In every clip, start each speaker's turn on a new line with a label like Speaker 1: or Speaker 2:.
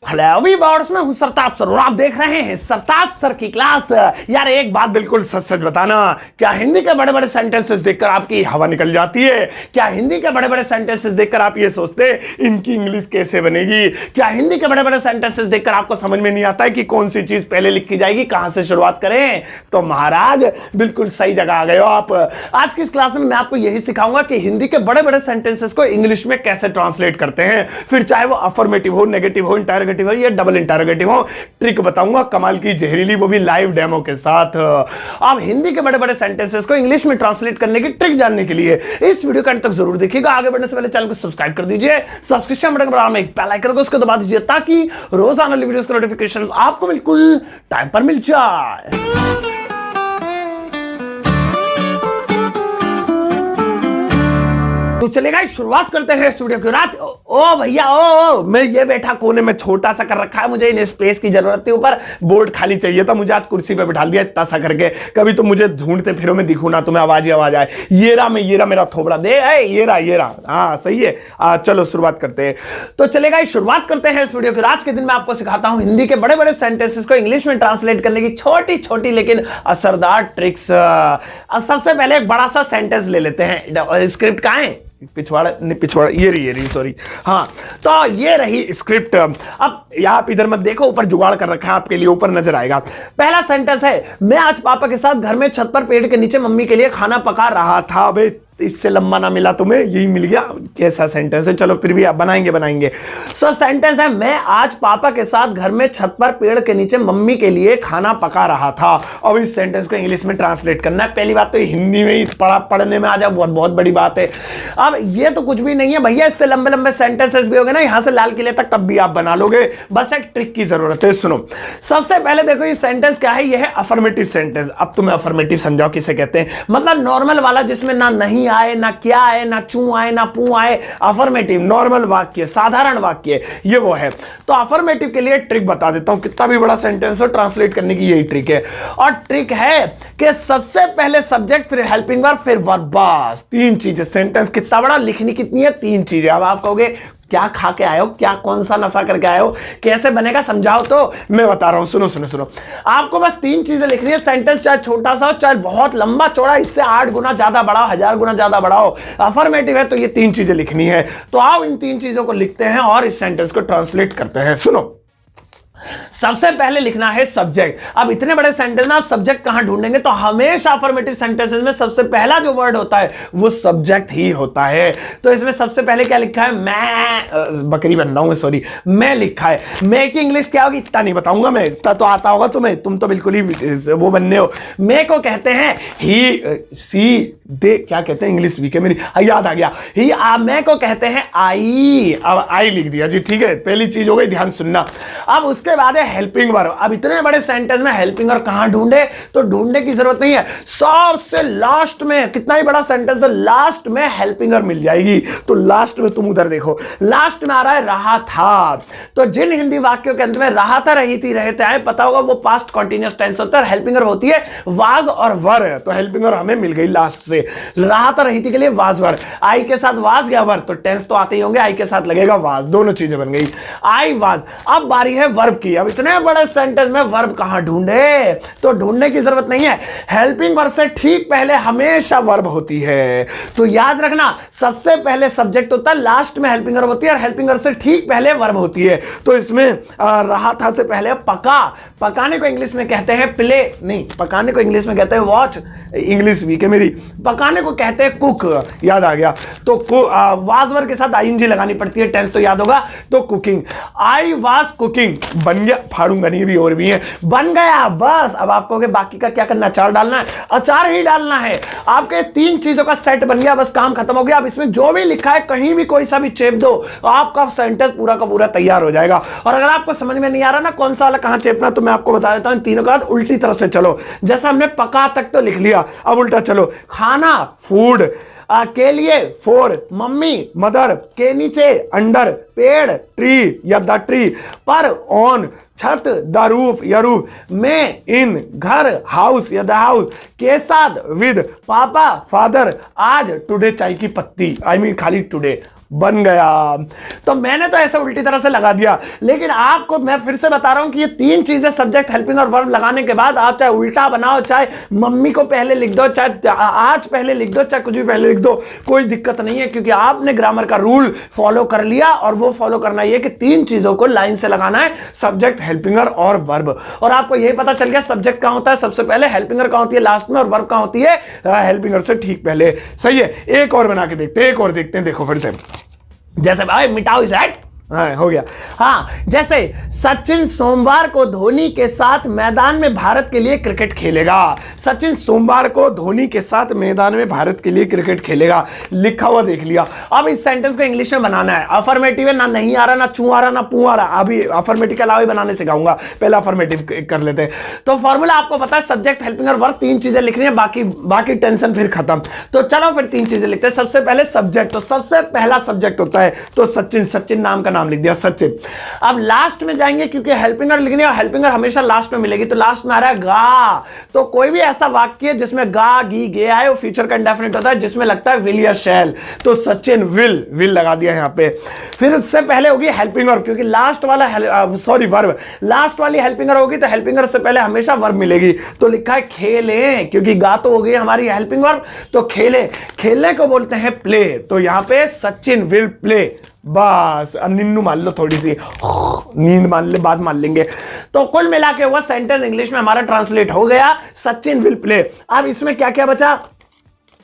Speaker 1: Hello viewers, मैं हूं सरताज sir और आप देख रहे हैं सरताज सर की क्लास। यार एक बात बिल्कुल सच सच बताना, क्या हिंदी के बड़े बड़े सेंटेंसेस देखकर आपकी हवा निकल जाती है? क्या हिंदी के बड़े बड़े सेंटेंसेस देखकर आप ये सोचते हैं इनकी इंग्लिश कैसे बनेगी? क्या हिंदी के बड़े बड़े सेंटेंसेस देखकर आपको समझ में नहीं आता है कि कौन सी चीज पहले लिखी जाएगी, कहां से शुरुआत करें? तो महाराज बिल्कुल सही जगह आ गए हो आप। आज की इस क्लास में मैं आपको यही सिखाऊंगा कि हिंदी के बड़े बड़े सेंटेंसेस को इंग्लिश में कैसे ट्रांसलेट करते हैं, फिर चाहे वो अफर्मेटिव हो, नेगेटिव हो, इंटरोगेटिव हो या डबल इंटरोगेटिव हो। ट्रिक बताऊंगा कमाल की जहरीली, वो भी लाइव डेमो के साथ। आप हिंदी के बड़े बड़े सेंटेंसेस को इंग्लिश में ट्रांसलेट करने की ट्रिक जानने के लिए इस वीडियो का अंत तक जरूर देखिएगा। आगे बढ़ने से पहले चैनल को सब्सक्राइब कर दीजिए, सब्सक्रिप्शन बटन पर एक बेल आइकन को उसको दबा दीजिए ताकि रोजाना वीडियोस के नोटिफिकेशन आपको बिल्कुल टाइम पर मिल जाए। तो चलेगा, शुरुआत करते हैं इस वीडियो की। रात ओ भैया ओ मैं ये बैठा कोने में छोटा सा कर रखा है, मुझे इन स्पेस की जरूरत थी, ऊपर बोर्ड खाली चाहिए था, मुझे आज कुर्सी पे बिठा दिया इतना सा करके। कभी तो मुझे ढूंढते फिरो में दिखू ना, तुम्हें आवाज ही आवाज आए। ये रहा मेरा थोबड़ा दे, ये रहा। हाँ सही है। चलो शुरुआत करते हैं। तो चलेगा, शुरुआत करते हैं इस वीडियो की। आज के दिन मैं आपको सिखाता हूं हिंदी के बड़े बड़े सेंटेंसेस को इंग्लिश में ट्रांसलेट करने की छोटी छोटी लेकिन असरदार ट्रिक्स। सबसे पहले एक बड़ा सा सेंटेंस ले लेते हैं। स्क्रिप्ट कहां है? पिछवाड़ा ये रही सॉरी। हाँ तो ये रही स्क्रिप्ट। अब आप इधर मत देखो, ऊपर जुगाड़ कर रखा है आपके लिए, ऊपर नजर आएगा। पहला सेंटेंस है, मैं आज पापा के साथ घर में छत पर पेड़ के नीचे मम्मी के लिए खाना पका रहा था। अबे इससे लंबा ना मिला तुम्हें, यही मिल गया। कैसा सेंटेंस है? चलो फिर भी आप बनाएंगे। सो सेंटेंस है, मैं आज पापा के साथ घर में छत पर पेड़ के नीचे मम्मी के लिए खाना पका रहा था। अब इस सेंटेंस को इंग्लिश में ट्रांसलेट करना है। पहली बात तो हिंदी में ही पढ़ने में आ जाए, बहुत बड़ी बात है। अब ये तो कुछ भी नहीं है भैया, इससे लंबे लंबे सेंटेंसेस भी हो गए ना यहां से लाल किले तक, तब भी आप बना लोगे। बस एक ट्रिक की जरूरत है। सुनो, सबसे पहले देखो ये सेंटेंस क्या है। यह है अफर्मेटिव सेंटेंस। अब तुम्हें अफर्मेटिव समझाओ किसे कहते हैं। मतलब नॉर्मल वाला, जिसमें ना नहीं आए, ना क्या आए, ना चू आए, ना पू आए। अफर्मेटिव नॉर्मल वाक्य, साधारण वाक्य, ये वो है। तो अफर्मेटिव के लिए ट्रिक बता देता हूं। कितना भी बड़ा सेंटेंस हो, ट्रांसलेट करने की यही ट्रिक है। और ट्रिक है कि सबसे पहले सब्जेक्ट, फिर हेल्पिंग वर्ब, फिर वर्ब। बस तीन चीजें। सेंटेंस कितना बड़ा, लिखनी कितनी है? तीन चीजें। अब आप कहोगे क्या खा के आए हो, क्या कौन सा नशा करके आए हो, कैसे बनेगा समझाओ। तो मैं बता रहा हूं, सुनो। आपको बस तीन चीजें लिखनी है। सेंटेंस चाहे छोटा सा हो, चाहे बहुत लंबा चौड़ा, इससे 8 गुना ज्यादा बड़ा हो, 1000 गुना ज्यादा बड़ा हो, अफर्मेटिव है तो ये तीन चीजें लिखनी है। तो आओ इन तीन चीजों को लिखते हैं और इस सेंटेंस को ट्रांसलेट करते हैं। सुनो, सबसे पहले लिखना है सब्जेक्ट। अब इतने बड़े सेंटेंस में आप सब्जेक्ट कहां ढूंढेंगे? तो हमेशा अफर्मेटिव सेंटेंसेस में सबसे पहला जो वर्ड होता है वो सब्जेक्ट ही होता है। तो इसमें सबसे पहले क्या लिखा है? मैं बकरी बन रहा हूं, सॉरी, मैं लिखा है। मैं की इंग्लिश क्या होगी इतना नहीं बताऊंगा मैं, इतना तो आता होगा तुम्हें, तुम तो बिल्कुल ही वो बनने हो। मैं को कहते हैं ही, सी, दे, क्या कहते हैं इंग्लिश वीक है मेरी, याद आ गया। ही मैं को कहते हैं आई। अब आई लिख दिया जी, ठीक है। पहली चीज हो गई, ध्यान सुनना। अब उसके बाद है हेल्पिंग वर्ब। अब इतने बड़े सेंटेंस में हेल्पिंग वर्ब कहां ढूंढे? तो ढूंढने की जरूरत नहीं है, सबसे लास्ट में, कितना ही बड़ा सेंटेंस है, लास्ट में हेल्पिंग वर्ब मिल जाएगी। तो लास्ट में तुम उधर देखो, लास्ट में आ रहा है रहा था। तो जिन हिंदी वाक्यों के अंत में रहा था, रही थी, रहते आए, पता होगा वो पास्ट कंटीन्यूअस टेंस होता है। हेल्पिंग वर्ब होती है वाज और वर। तो हेल्पिंग वर्ब हमें मिल गई लास्ट से। रहा था, रही थी के लिए वाज वर। आई के साथ वाज या वर, तो टेंस तो आते ही होंगे, आई के साथ लगेगा वाज, दोनों चीजें बन गई, आई वाज। अब बारी है वर्ब की। अब इतने बड़े सेंटेंस में वर्ब कहां ढूंढे? तो ढूंढने की जरूरत नहीं है, हेल्पिंग वर्ब से ठीक पहले हमेशा वर्ब होती है। तो याद रखना, सबसे पहले सब्जेक्ट होता है, लास्ट में हेल्पिंग वर्ब होती है, और हेल्पिंग वर्ब से ठीक पहले वर्ब होती है। तो इसमें रहा था से पहले पका। पकाने को इंग्लिश में कहते हैं प्ले, नहीं, पकाने को इंग्लिश में कहते हैं वॉच, इंग्लिश वीक है मेरी। पकाने को कहते हैं कुक, याद आ गया। तो वाज वर्ब के साथ आईएनजी लगानी पड़ती है, टेंस तो याद होगा। तो कुकिंग, आई वाज कुकिंग, बन गया, फाड़ूंगा नहीं, भी और भी है, बन गया। बस अब आपको बाकी का क्या करना? अचार डालना है, अचार ही डालना है। आपके तीन चीजों का सेट बन गया, बस काम खत्म हो गया। अब इसमें जो भी लिखा है कहीं भी कोई सा भी चेप दो, आपका सेंटेंस पूरा का पूरा तैयार हो जाएगा। और अगर आपको समझ में नहीं आ रहा ना कौन सा वाला कहां चेपना, तो मैं आपको बता देता हूं, तीनों के बाद उल्टी तरफ से चलो। जैसा हमने पका तक तो लिख लिया, अब उल्टा चलो। खाना, फूड, के लिए, फोर, मम्मी, मदर, के नीचे, अंडर, पेड़, ट्री या द ट्री, पर, ऑन, छत, द रूफ या रूफ, में, इन, घर, हाउस या द हाउस, के साथ, विद, पापा, फादर, आज, टुडे चाय की पत्ती, आई मीन खाली टुडे। बन गया। तो मैंने तो ऐसे उल्टी तरह से लगा दिया, लेकिन आपको मैं फिर से बता रहा हूं कि ये तीन चीजें सब्जेक्ट, हेल्पिंग और वर्ब लगाने के बाद आप चाहे उल्टा बनाओ, चाहे मम्मी को पहले लिख दो, चाहे आज पहले लिख दो, चाहे कुछ भी पहले लिख दो, कोई दिक्कत नहीं है, क्योंकि आपने ग्रामर का रूल फॉलो कर लिया। और वो फॉलो करना ये कि तीन चीजों को लाइन से लगाना है, सब्जेक्ट, हेल्पिंगर और वर्ब। और आपको यही पता चल गया सब्जेक्ट कहां होता है सबसे पहले, हेल्पिंगर कहां होती है लास्ट में, और वर्ब कहां होती है हेल्पिंगर से ठीक पहले। सही है, एक और बना के देखते हैं, एक और देखते हैं। देखो फिर से, जैसे भाई मिटाओ इस ऐड, हाँ हो गया। हाँ, जैसे सचिन सोमवार को धोनी के साथ मैदान में भारत के लिए क्रिकेट खेलेगा। सचिन सोमवार को धोनी के साथ मैदान में भारत के लिए क्रिकेट खेलेगा, लिखा हुआ देख लिया। अब इस सेंटेंस को इंग्लिश में बनाना है। अफर्मेटिव है, ना नहीं आ रहा, ना चू आ रहा, ना पू आ रहा। अभी अफर्मेटिव के अलावा ही बनाने सिखाऊंगा, पहले अफर्मेटिव कर लेते हैं। तो फॉर्मूला आपको पता है, सब्जेक्ट, हेल्पिंग और वर्ब, तीन चीजें लिखनी है, बाकी टेंशन फिर खत्म। तो चलो फिर तीन चीजें लिखते हैं। सबसे पहले सब्जेक्ट, तो सबसे पहला सब्जेक्ट होता है तो सचिन, सचिन नाम का नाम लिख दिया सचिन। अब लास्ट में जाएंगे क्योंकि हेल्पिंगर लिखनी है, हेल्पिंगर हमेशा लास्ट में मिलेगी, तो लास्ट में आ रहा है गा। तो कोई भी ऐसा वाक्य जिसमें गा, गी, गे आए, वो फ्यूचर का इंडेफिनिट होता है, जिसमें लगता है विल या शैल। तो सचिन विल, विल लगा दिया यहां पे। फिर उससे पहले होगी हेल्पिंगर, क्योंकि लास्ट वाला वर्ब, लास्ट वाली हेल्पिंगर होगी तो हेल्पिंगर से पहले हमेशा वर्ब मिलेगी। तो लिखा है खेले, क्योंकि गा तो हो गई हमारी हेल्पिंग वर्ब, तो खेले, खेलने को बोलते हैं प्ले। तो यहां पे सचिन विल प्ले, बस। अब निन्नू मान लो, थोड़ी सी नींद मान ले, बाद मान लेंगे। तो कुल मिला के हुआ सेंटेंस इंग्लिश में हमारा ट्रांसलेट हो गया, सचिन विल प्ले। अब इसमें क्या क्या बचा,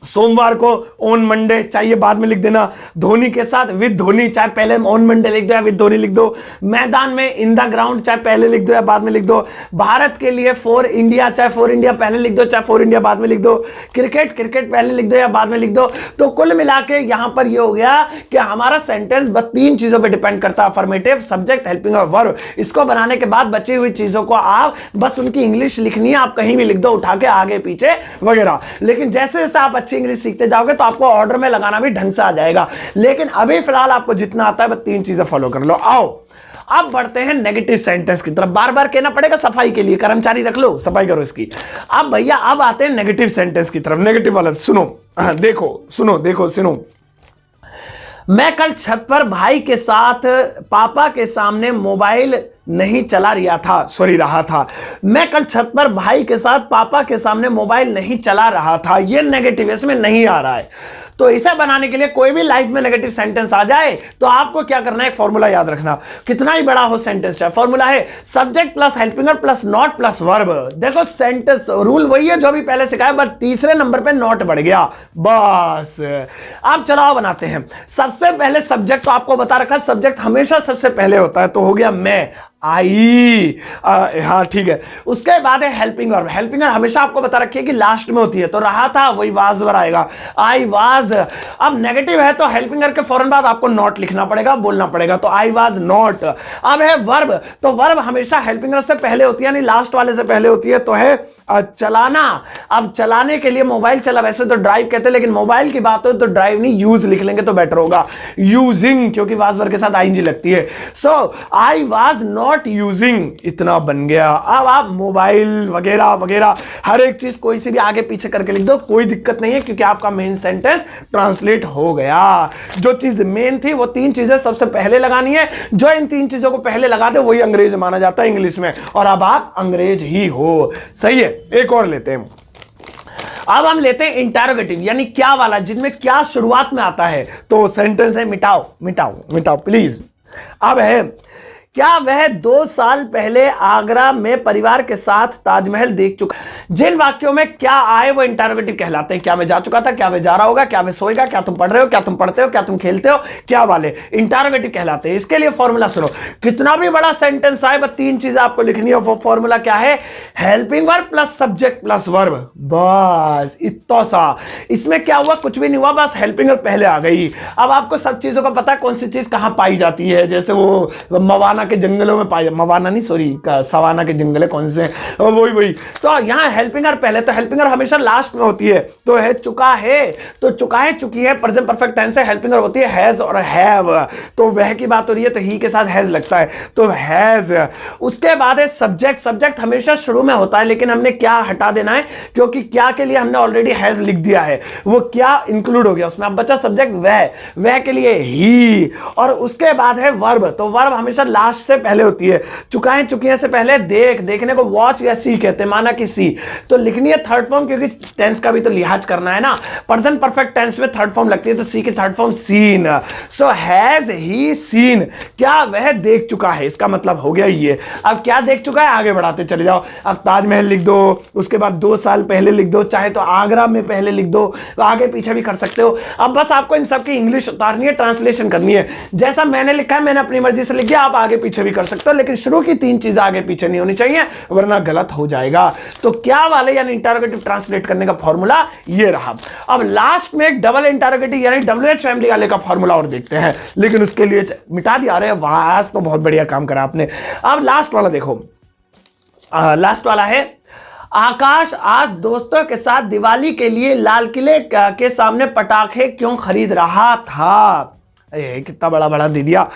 Speaker 1: सोमवार को ऑन मंडे, चाहिए बाद में लिख देना। धोनी के साथ विद धोनी, चाहे पहले ऑन मंडे लिख दो या विद धोनी लिख दो। मैदान में इन द ग्राउंड, चाहे पहले लिख दो या बाद में लिख दो। भारत के लिए फॉर इंडिया, चाहे फॉर इंडिया पहले लिख दो, चाहे फॉर इंडिया बाद में लिख दो। क्रिकेट, क्रिकेट पहले लिख दो या बाद में लिख दो। तो कुल मिला के यहां पर यह हो गया कि हमारा सेंटेंस बस तीन चीजों पर डिपेंड करता है, अफर्मेटिव, सब्जेक्ट, हेल्पिंग और वर्ब। इसको बनाने के बाद बची हुई चीजों को आप बस उनकी इंग्लिश लिखनी है, आप कहीं भी लिख दो उठा के, आगे पीछे वगैरह। लेकिन जैसे जैसे आप अच्छी इंग्लिश सीखते जाओगे तो आपको ऑर्डर में लगाना भी ढंग से आ जाएगा। लेकिन अभी फिलहाल आपको जितना आता है बस तीन चीजें फॉलो कर लो। आओ अब बढ़ते हैं नेगेटिव सेंटेंस की तरफ। बार बार कहना पड़ेगा सफाई के लिए, कर्मचारी रख लो, सफाई करो इसकी। अब भैया अब आते हैं नेगेटिव सेंटेंस की तरफ। नेगेटिव वाला सुनो, देखो सुनो, देखो सुनो। मैं कल छत पर भाई के साथ पापा के सामने मोबाइल नहीं रहा था। मैं कल छत पर भाई के साथ पापा के सामने मोबाइल नहीं चला रहा था। ये नेगेटिव, इसमें नहीं आ रहा है। तो इसे बनाने के लिए कोई भी लाइफ में नेगेटिव सेंटेंस आ जाए तो आपको क्या करना है, एक फॉर्मूला याद रखना, कितना ही बड़ा हो सेंटेंस चाहे। फॉर्मूला है subject plus helping plus not plus verb. देखो सेंटेंस रूल वही है जो भी पहले सिखाया, बस तीसरे नंबर पे नॉट बढ़ गया बस। अब चलाओ बनाते हैं। सबसे पहले सब्जेक्ट तो आपको बता रखा, सब्जेक्ट हमेशा सबसे पहले होता है, तो हो गया मैं, आई, हाँ ठीक है। उसके बाद है हेल्पिंग वर्ब। हेल्पिंग वर्ब हमेशा आपको बता रखिए कि लास्ट में होती है, तो रहा था वही वाज वर आएगा, आई वाज। अब नेगेटिव है तो हेल्पिंग वर्ब के फौरन बाद आपको नॉट लिखना पड़ेगा, बोलना पड़ेगा, तो आई वाज नॉट। अब है वर्ब, तो वर्ब हमेशा हेल्पिंग वर्ब से पहले होती है, यानी लास्ट वाले से पहले होती है, तो है चलाना। अब चलाने के लिए मोबाइल चला, वैसे तो ड्राइव कहते हैं, लेकिन मोबाइल की बात हो तो ड्राइव नहीं, यूज लिख लेंगे तो बेटर होगा, यूजिंग, क्योंकि वाज वर्ब के साथ आईएनजी लगती है। सो आई वाज नॉट यूजिंग, इतना बन गया। अब आप मोबाइल वगैरह वगैरह हर एक चीज कोई सी भी आगे पीछे करके लिख दो, कोई दिक्कत नहीं है, क्योंकि आपका मेन सेंटेंस ट्रांसलेट हो गया। जो चीज मेन थी वो तीन चीजें सबसे पहले लगानी है, जो इन तीन चीजों को पहले लगा दे वही अंग्रेज माना जाता है इंग्लिश में, और अब आप अंग्रेज ही हो। सही है, एक और लेते हैं। अब हम लेते हैं इंटरोगेटिव, यानी क्या वाला, जिनमें क्या शुरुआत में आता है। तो सेंटेंस है मिटाओ मिटाओ मिटाओ प्लीज। अब है क्या वह 2 साल पहले आगरा में परिवार के साथ ताजमहल देख चुका। जिन वाक्यों में क्या आए वो इंटरोगेटिव कहलाते हैं। क्या मैं जा चुका था, क्या वह जा रहा होगा, क्या वह सोएगा, क्या तुम पढ़ रहे हो, क्या तुम पढ़ते हो, क्या तुम खेलते हो, क्या वाले इंटरोगेटिव कहलाते हैं। इसके लिए फॉर्मूला सुनो, कितना भी बड़ा सेंटेंस आए बस तीन चीजें आपको लिखनी है। वो फॉर्मूला क्या है, helping verb plus subject plus verb, बस इतना सा। इसमें क्या हुआ, कुछ भी नहीं हुआ, बस हेल्पिंग वर्ब पहले आ गई। अब आपको सब चीजों का पता है कौन सी चीज कहां पाई जाती है, जैसे वो मवाना मवाना के जंगलों में पाए, मवाना नहीं सॉरी सवाना के जंगल कौन से, वही तो यहाँ हेल्पिंग आर पहले, तो हेल्पिंग आर हमेशा लास्ट में होती है, तो है चुका है, तो चुका है चुकी है प्रेजेंट परफेक्ट टेंस है, हेल्पिंग आर होती है हैज और हैव, तो वह की बात हो रही है तो ही के साथ हैज लगता है, तो हैज। उसके बाद है सब्जेक्ट, सब्जेक्ट हमेशा शुरू में होता है लेकिन हमने क्या हटा देना है क्योंकि क्या के लिए हमने ऑलरेडी हैज लिख दिया है, वो क्या इंक्लूड हो गया उसमें, अब बचा सब्जेक्ट वह के लिए ही। और उसके बाद है वर्ब, तो वर्ब हमेशा लास्ट से पहले होती है, चुकाएं चुकियां से पहले देखने को वॉच या सी कहते हैं, माना कि सी, तो लिखनी है थर्ड फॉर्म क्योंकि टेंस का भी तो लिहाज करना है ना, प्रेजेंट परफेक्ट टेंस में थर्ड फॉर्म लगती है तो सी की third form seen, so has he seen, क्या वह देख चुका है, इसका मतलब हो गया ये। अब क्या देख चुका है आगे बढ़ाते चले जाओ, अब ताजमहल लिख दो, उसके बाद 2 साल पहले लिख दो, चाहे तो आगरा में पहले लिख दो, आगे पीछे भी कर सकते हो। अब बस आपको इन सब की इंग्लिश उतारनी है, ट्रांसलेशन करनी है, जैसा मैंने लिखा है मैंने अपनी मर्जी से लिख दिया, आप आगे पीछे भी कर सकते हो लेकिन शुरू की 3 चीजें आगे पीछे नहीं होनी चाहिए वरना गलत हो जाएगा। तो क्या वाले यानी इंटरोगेटिव ट्रांसलेट करने का फॉर्मूला ये रहा। अब लास्ट में एक डबल इंटरोगेटिव यानी WH फैमिली वाले का फॉर्मूला और देखते हैं, लेकिन उसके लिए मिटा दिया। अरे वाह, आज तो बहुत बढ़िया काम करा आपने। अब लास्ट वाला देखो, लास्ट वाला है आकाश आज दोस्तों के साथ दिवाली के लिए लाल किले के सामने पटाखे क्यों खरीद रहा था। कितना बड़ा दे दिया।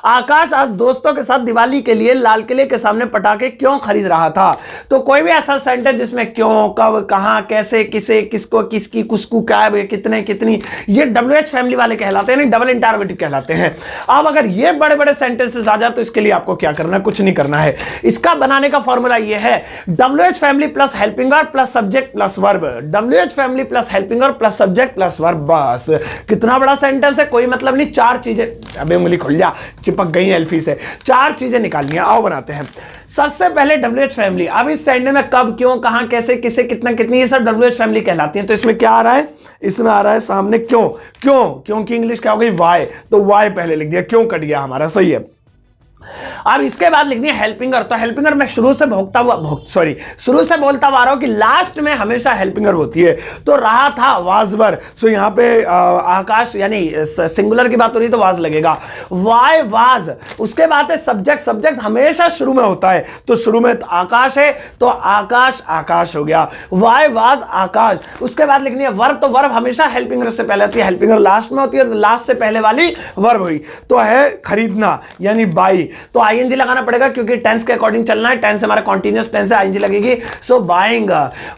Speaker 1: आकाश आज दोस्तों के साथ दिवाली के लिए लाल किले के सामने पटाखे क्यों खरीद रहा था, तो कोई भी ऐसा सेंटेंस जिसमें क्यों, कब, कहां, कैसे, किसे, किसको, किसकी, कुसकू, क्या, कितने, कितनी, ये WH फैमिली वाले कहलाते हैं, डबल इंटरोगेटिव कहलाते हैं। अब अगर ये बड़े बड़े सेंटेंसेस आ जाए तो इसके लिए आपको क्या करना है, कुछ नहीं करना है। इसका बनाने का फॉर्मूला ये है WH family plus helping verb plus subject plus verb, WH family plus helping verb plus subject plus verb, बस। कितना बड़ा सेंटेंस है, कोई मतलब नहीं। 4 चीजें, अबे उंगली खुल जा, चिपक गई एल्फी से, 4 चीजें निकालनी है। आओ बनाते हैं। सबसे पहले WH फैमिली। अब इस सेंटेंस में कब, क्यों, कहां, कैसे, किसे, कितना, कितनी, ये सब WH फैमिली कहलाती है। तो इसमें क्या आ रहा है, इसमें आ रहा है सामने क्यों, क्योंकि इंग्लिश क्या हो गई वाई, तो वाई पहले लिख दिया, क्यों कट गया हमारा, सही है। अब इसके बाद लिखनी है हेल्पिंगर, तो हेल्पिंगर मैं शुरू से बोलता हुआ आ रहा हूं कि लास्ट में हमेशा हेल्पिंगर होती है, तो रहा था वाजवर, सो यहां पे आकाश यानी सिंगुलर की बात हो रही है तो वाज लगेगा, वाई वाज। उसके बाद है सब्जेक्ट, सब्जेक्ट हमेशा शुरू में होता है, तो शुरू में आकाश है तो आकाश आकाश हो गया, वाई वाज आकाश। उसके बाद लिखनी है वर्ब, तो वर्ब हमेशा हेल्पिंगर से पहले आती है, हेल्पिंगर लास्ट में होती है, तो लास्ट से पहले वाली वर्ब हुई, तो है खरीदना यानी बाई, तो आईएनजी लगाना पड़ेगा क्योंकि टेंस के अकॉर्डिंग चलना है, टेंस हमारा कॉन्टिन्यूअस टेंस है, आईएनजी लगेगी, so buying,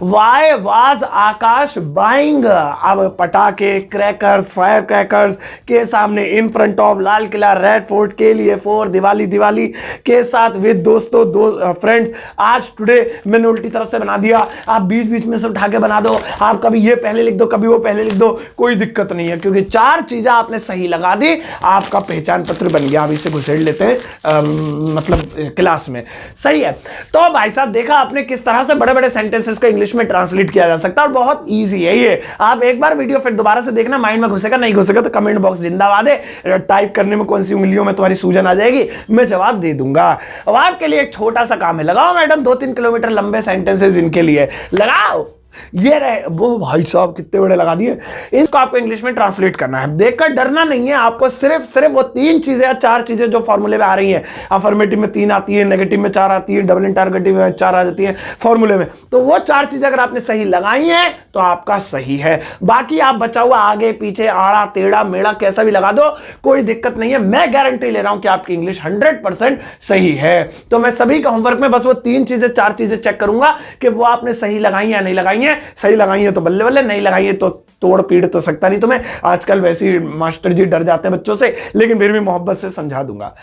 Speaker 1: why was Akash buying. अब पटाखे, क्रैकर्स, फायर क्रैकर्स के सामने, in front of Lal Qila, red fort, के लिए, फॉर दिवाली, दिवाली के साथ, विद दोस्तों, फ्रेंड्स। आज टुडे मैंने उल्टी तरफ से बना दिया, आप बीच बीच में से उठा के बना दो, आप कभी ये पहले लिख दो कभी वो पहले लिख दो, कोई दिक्कत नहीं है क्योंकि 4 चीजें आपने सही लगा दी, आपका पहचान पत्र बन गया। अब इसे घुसेड़ लेते हैं मतलब क्लास में, सही है। तो भाई साहब देखा आपने किस तरह से बड़े बड़े सेंटेंसेस को इंग्लिश में ट्रांसलेट किया जा सकता है और बहुत इजी है ये। आप एक बार वीडियो फिर दोबारा से देखना, माइंड में घुसेगा, नहीं घुसेगा तो कमेंट बॉक्स जिंदाबाद है, टाइप करने में कौन सी उंगलियों में तुम्हारी सूजन आ जाएगी मैं जवाब दे दूंगा। अब आपके लिए एक छोटा सा काम है, लगाओ मैडम 2-3 किलोमीटर लंबे सेंटेंसेस इनके लिए लगाओ, ये रहे वो भाई साहब कितने बड़े लगा दिए। इसको आपको इंग्लिश में ट्रांसलेट करना है, देखकर डरना नहीं है आपको, सिर्फ वो 3 चीजें या 4 चीजें जो फॉर्मूले में आ रही हैं, अफर्मेटिव में 3 आती है, नेगेटिव में 4 आती है, डबल इंटरोगेटिव में 4 आ जाती है फॉर्मूले में, तो वो 4 चीजें अगर आपने सही लगाई हैं तो आपका सही है। बाकी आप बचा हुआ आगे पीछे आड़ा टेढ़ा मेढ़ा कैसा भी लगा दो, कोई दिक्कत नहीं है, मैं गारंटी ले रहा हूं कि आपकी इंग्लिश 100% सही है। तो मैं सभी का होमवर्क में बस वो 3 चीजें 4 चीजें चेक करूंगा कि वो आपने सही लगाई या नहीं लगाई, सही लगाई है तो बल्ले बल्ले, नहीं लगाई है तो तोड़ पीड़ तो सकता नहीं तुम्हें। आजकल वैसे ही मास्टर जी डर जाते हैं बच्चों से, लेकिन फिर भी मोहब्बत से समझा दूंगा।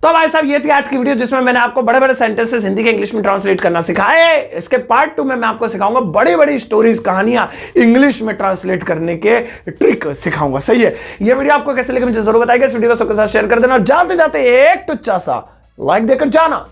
Speaker 1: तो भाई साहब ये थी आज की वीडियो जिसमें मैंने आपको बड़े बड़े सेंटेंसेस हिंदी के इंग्लिश में ट्रांसलेट करना सिखाए। इसके पार्ट 2 में मैं आपको सिखाऊंगा बड़ी बड़ी स्टोरीज, कहानियां इंग्लिश में ट्रांसलेट करने के ट्रिक सिखाऊंगा, सही है। ये वीडियो आपको कैसे लगी मुझे जरूर बताइएगा, इस वीडियो को सबके साथ शेयर कर देना और जाते जाते एक टुच्चा सा लाइक देकर जाना।